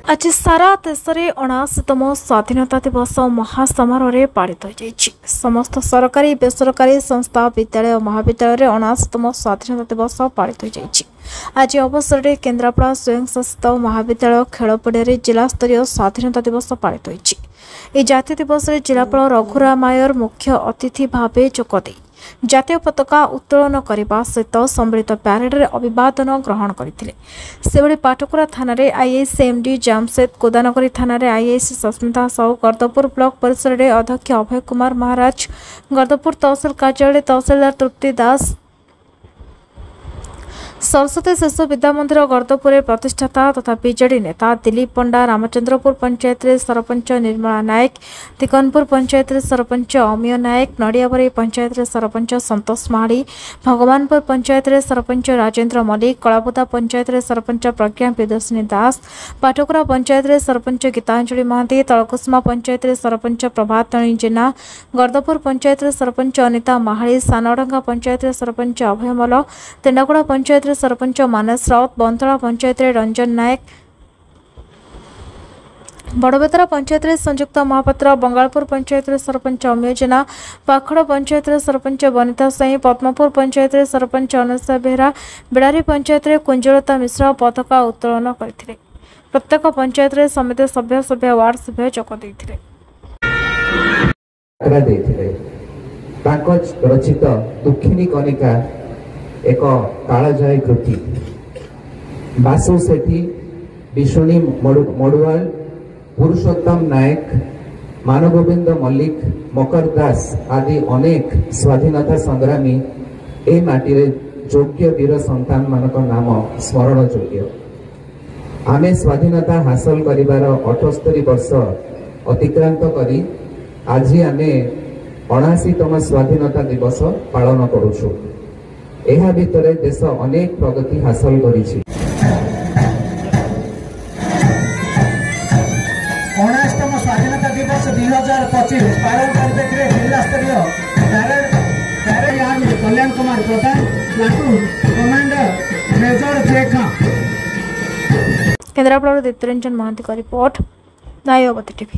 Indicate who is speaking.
Speaker 1: आज सारा देश में 79तम स्वाधीनता दिवस महासमारोह पालित हो समस्त सरकारी बेसरकारी संस्था विद्यालय और महाविद्यालय 79तम स्वाधीनता दिवस पालित हो आज अवसर में केन्द्रापड़ा स्वयं शासित महाविद्यालय खेलपड़िया जिला स्तरीय स्वाधीनता दिवस पालित हो जातीय दिवस में जिलापाल रघुराम नायर मुख्य अतिथि भाव जोगदे जातीय पताका उत्तोलन करने सहित सम्मिलित प्यारेड में अभिवादन ग्रहण करते से पाटकुरा थाना आईआईसी एमडी जामशेद कोदानगरी थाना आईआईसी सस्मिता साहू गर्दपुर ब्लॉक परिसर में अध्यक्ष अभय कुमार महाराज गर्दपुर तहसिल कार्यालय तहसिलदार तृप्ति दास सरस्वती शिशु विद्या मंदिर गर्दपुर प्रतिष्ठाता तथा बीजेडी नेता दिलीप पंडा रामचंद्रपुर पंचायत सरपंच निर्मला नायक तिकनपुर पंचायत सरपंच अमीय नायक नड़ियाबरी पंचायत सरपंच संतोष महाड़ी भगवानपुर पंचायत सरपंच राजेन्द्र मल्लिक कलाबुदा पंचायत सरपंच प्रज्ञा प्रियदर्शिनी दास पाटकुरा पंचायत सरपंच गीतांजलि महांती तलकुसुमा पंचायत सरपंच प्रभातणी जेना गर्दपुर पंचायत सरपंच अनिता महाड़ी सानडंगा पंचायत सरपंच अभय मल्ल तेंडागुड़ा पंचायत सरपंच मानस राउत बंतला पंचायत रंजन नायक बड़बेतरा पंचायत संयुक्त महापात्र बंगालपुर पंचायत सरपंच अमीय जेना पाखड़ पंचायत सरपंच बनिता साई पद्मपुर पंचायत सरपंच अनुषा बेहरा बिड़ारी पंचायत कुंजलता मिश्रा पताका उत्तोलन करथिले प्रत्येक पंचायत समिति सभ्य सभ्य वार्ड सभ्य जोगदे
Speaker 2: रचित दुखिनी कनिका एक कालजयी कृति बासु सेठी विष्णु मडुवाल पुरुषोत्तम नायक मानगोविंद मल्लिक मकर दास आदि अनेक स्वाधीनता संग्रामी ए माटी योग्य वीर संतान मानक नाम स्मरण योग्य आमे स्वाधीनता हासिल करिवार 78 वर्ष अतिक्रांत करी आज आमे 79तम स्वाधीनता दिवस पालन करूछु। एहा भितरे देश अनेक प्रगति हासिल करिछि।
Speaker 3: 19तम स्वाधीनता दिवस 2025 पालन करते जिला स्तरीय parade army Kalyan Kumar Pradhan platoon commander major जेखा
Speaker 1: केन्द्रापड़ा दीप्तिरंजन महांती का रिपोर्ट नायवती टीवी।